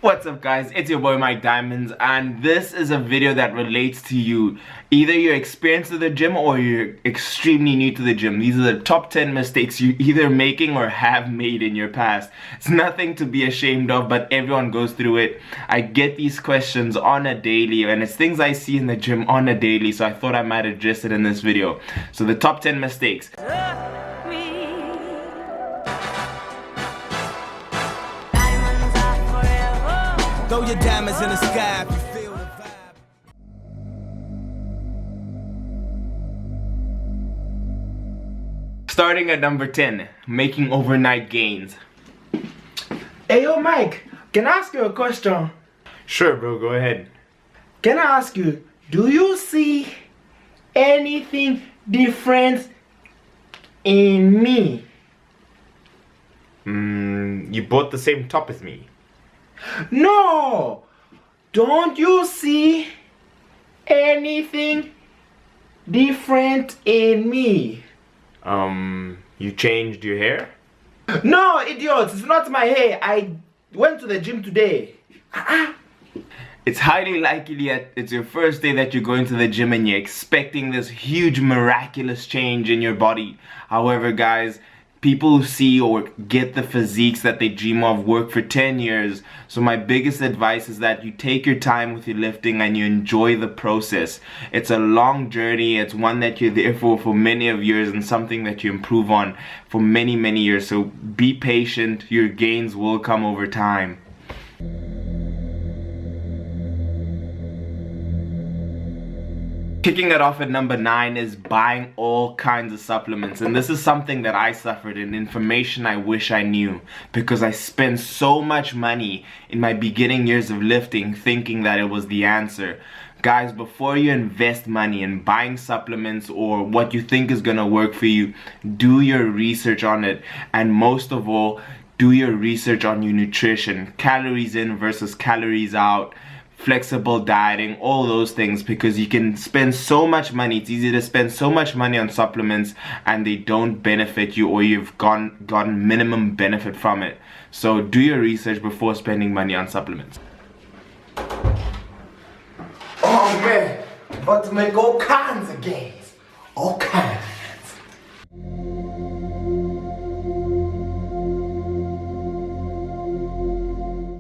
What's up guys, it's your boy Mike Diamonds, and this is a video that relates to you. Either you're experienced at the gym or you're extremely new to the gym. These are the top 10 mistakes you're either making or have made in your past. It's nothing to be ashamed of, but everyone goes through it. I get these questions on a daily, and it's things I see in the gym on a daily, so I thought I might address it in this video. So the top 10 mistakes. Throw your diamonds in the sky if you feel the vibe. Starting at number 10, making overnight gains. Hey yo Mike, can I ask you a question? Sure bro, go ahead. Can I ask you, do you see anything different in me? You bought the same top as me. No! Don't you see anything different in me? You changed your hair? No, idiots, it's not my hair. I went to the gym today. It's highly likely that it's your first day that you're going to the gym and you're expecting this huge miraculous change in your body. However guys, people who see or get the physiques that they dream of work for 10 years. So my biggest advice is that you take your time with your lifting and you enjoy the process. It's a long journey. It's one that you're there for many of years, and something that you improve on for many years. So be patient. Your gains will come over time. Kicking it off at number 9 is buying all kinds of supplements, and this is something that I suffered in, information I wish I knew, because I spent so much money in my beginning years of lifting thinking that it was the answer. Guys, before you invest money in buying supplements or what you think is gonna work for you, do your research on it, and most of all, do your research on your nutrition, calories in versus calories out, flexible dieting, all those things, because you can spend so much money. It's easy to spend so much money on supplements and they don't benefit you, or you've gotten minimum benefit from it. So do your research before spending money on supplements. Oh man, about to make all kinds of gains. All kinds.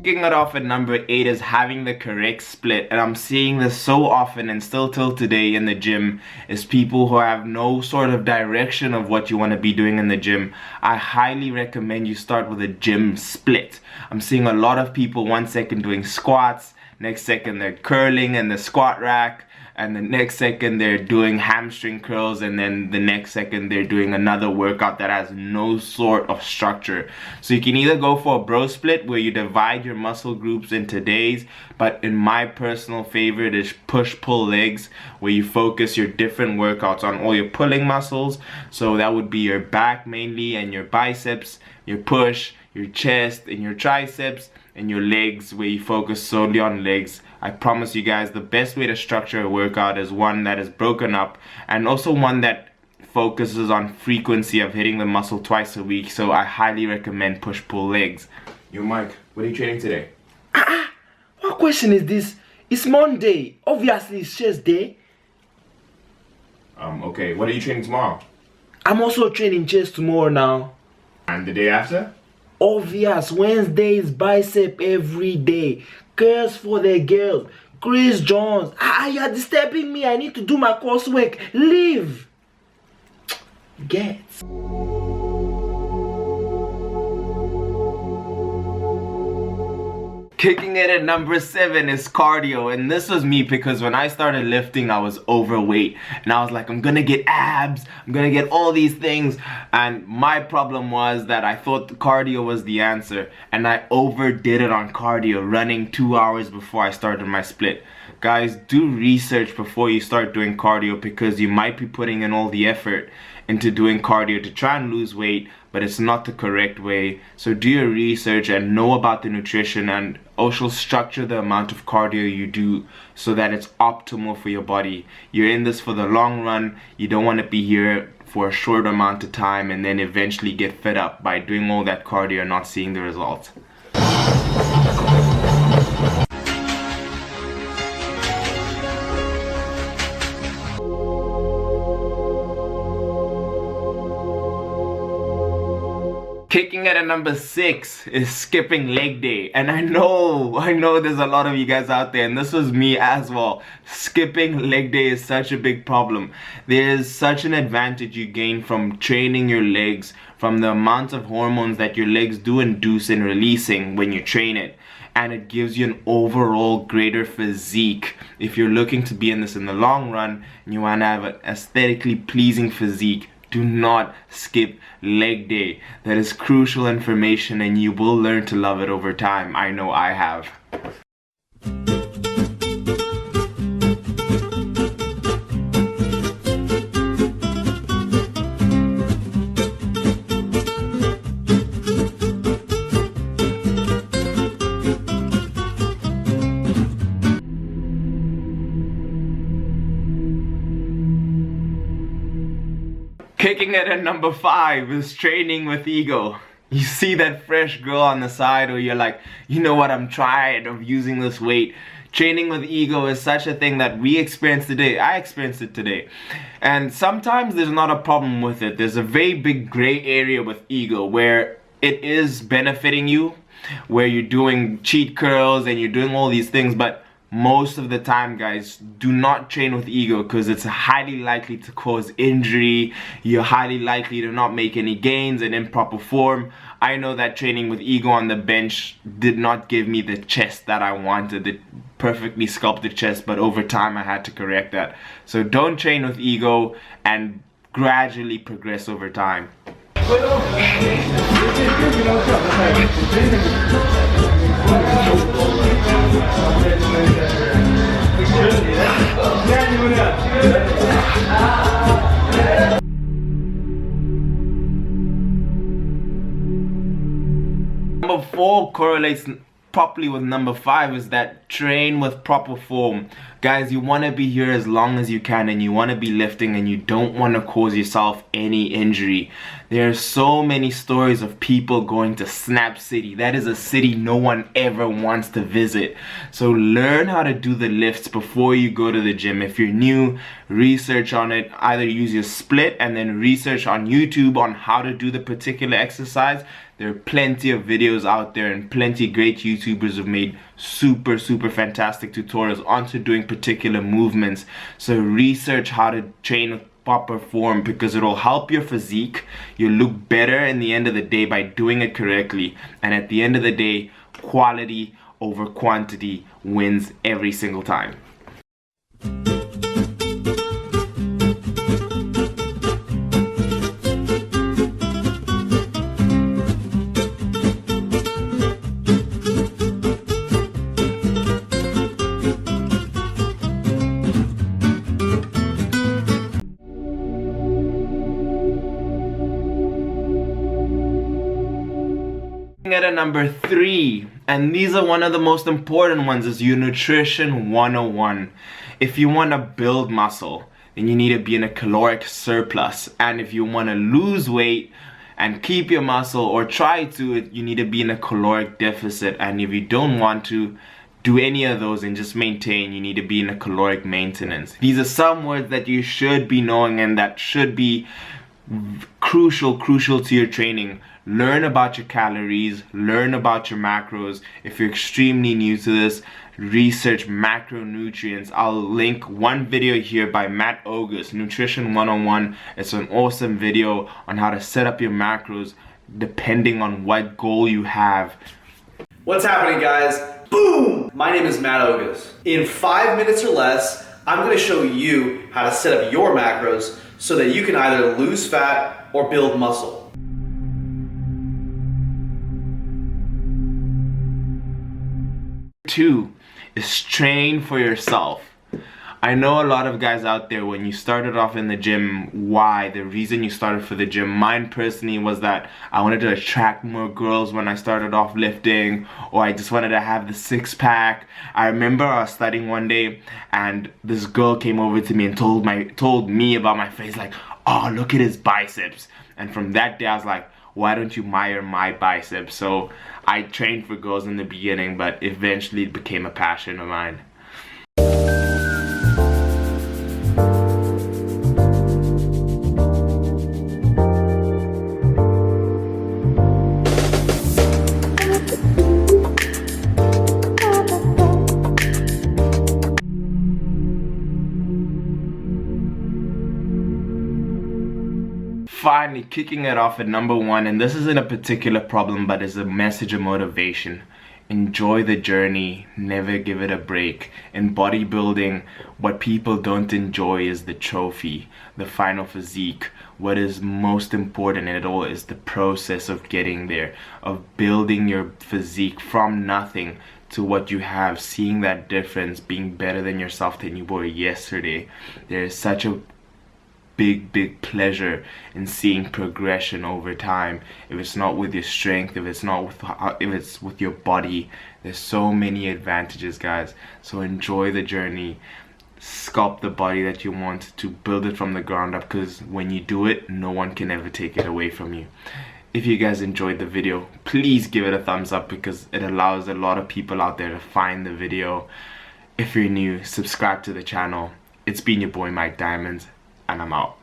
Kicking it off at number 8 is having the correct split, and I'm seeing this so often and still till today in the gym, is people who have no sort of direction of what you want to be doing in the gym. I highly recommend you start with a gym split. I'm seeing a lot of people 1 second doing squats, next second they're curling in the squat rack, and the next second they're doing hamstring curls, and then the next second they're doing another workout that has no sort of structure. So you can either go for a bro split where you divide your muscle groups into days, but in my personal favorite is push-pull legs, where you focus your different workouts on all your pulling muscles. So that would be your back mainly, and your biceps, your push, your chest, and your triceps, and your legs, where you focus solely on legs. I promise you guys, the best way to structure a workout is one that is broken up, and also one that focuses on frequency of hitting the muscle twice a week. So I highly recommend push-pull legs. Yo Mike, what are you training today? What question is this? It's Monday. Obviously it's chest day. Okay, what are you training tomorrow? I'm also training chest tomorrow now. And the day after? Obvious, Wednesday is bicep every day. Girls for the girls. Chris Jones. You are disturbing me. I need to do my coursework. Leave. Get. Kicking it at number 7 is cardio, and this was me because when I started lifting I was overweight and I was like, I'm gonna get abs, I'm gonna get all these things, and my problem was that I thought the cardio was the answer, and I overdid it on cardio, running 2 hours before I started my split. Guys, do research before you start doing cardio, because you might be putting in all the effort into doing cardio to try and lose weight, but it's not the correct way. So do your research and know about the nutrition, and also structure the amount of cardio you do so that it's optimal for your body. You're in this for the long run. You don't want to be here for a short amount of time and then eventually get fed up by doing all that cardio and not seeing the results. Kicking it at number 6 is skipping leg day. And I know there's a lot of you guys out there, and this was me as well. Skipping leg day is such a big problem. There's such an advantage you gain from training your legs, from the amount of hormones that your legs do induce in releasing when you train it. And it gives you an overall greater physique. If you're looking to be in this in the long run and you want to have an aesthetically pleasing physique, do not skip leg day. That is crucial information, and you will learn to love it over time. I know I have. Kicking it at number 5 is training with ego. You see that fresh girl on the side, or you're like, you know what, I'm tired of using this weight. Training with ego is such a thing that we experience today. I experienced it today. And sometimes there's not a problem with it. There's a very big gray area with ego where it is benefiting you, where you're doing cheat curls and you're doing all these things, but most of the time, guys, do not train with ego, because it's highly likely to cause injury. You're highly likely to not make any gains and improper form. I know that training with ego on the bench did not give me the chest that I wanted, the perfectly sculpted chest, but over time I had to correct that. So don't train with ego, and gradually progress over time. Number 4 correlates properly with number 5, is that train with proper form. Guys, you want to be here as long as you can, and you want to be lifting, and you don't want to cause yourself any injury. There are so many stories of people going to Snap City. That is a city no one ever wants to visit. So learn how to do the lifts before you go to the gym. If you're new, research on it. Either use your split and then research on YouTube on how to do the particular exercise. There are plenty of videos out there, and plenty of great YouTubers have made super fantastic tutorials onto doing particular movements. So research how to train with proper form, because it'll help your physique. You'll look better in the end of the day by doing it correctly. And at the end of the day, quality over quantity wins every single time. At number 3, and these are one of the most important ones, is your nutrition 101. If you want to build muscle, then you need to be in a caloric surplus, and if you want to lose weight and keep your muscle, or try to, you need to be in a caloric deficit. And if you don't want to do any of those and just maintain, you need to be in a caloric maintenance. These are some words that you should be knowing, and that should be crucial to your training. Learn about your calories, learn about your macros. If you're extremely new to this, research macronutrients. I'll link one video here by Matt Ogus, Nutrition 101. It's an awesome video on how to set up your macros depending on what goal you have. What's happening, guys? Boom! My name is Matt Ogus. In 5 minutes or less, I'm going to show you how to set up your macros so that you can either lose fat or build muscle. 2 is train for yourself. I know a lot of guys out there, when you started off in the gym, the reason you started for the gym, mine personally was that I wanted to attract more girls when I started off lifting, or I just wanted to have the six-pack. I remember I was studying one day, and this girl came over to me and told me about my face, like, oh, look at his biceps. And from that day I was like, why don't you admire my biceps? So I trained for girls in the beginning, but eventually it became a passion of mine. finally kicking it off at number 1, and this isn't a particular problem but is a message of motivation. Enjoy the journey, never give it a break. In bodybuilding, what people don't enjoy is the trophy, the final physique. What is most important in it all is the process of getting there, of building your physique from nothing to what you have, seeing that difference, being better than yourself than you were yesterday. There is such a big pleasure in seeing progression over time. If it's not with your strength, if it's with your body, there's so many advantages, guys. So enjoy the journey, sculpt the body that you want to, build it from the ground up, because when you do it, no one can ever take it away from you. If you guys enjoyed the video, please give it a thumbs up, because it allows a lot of people out there to find the video. If you're new, subscribe to the channel. It's been your boy Mike Diamonds, and I'm out.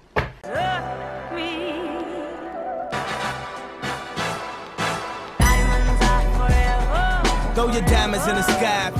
Throw your diamonds in the sky.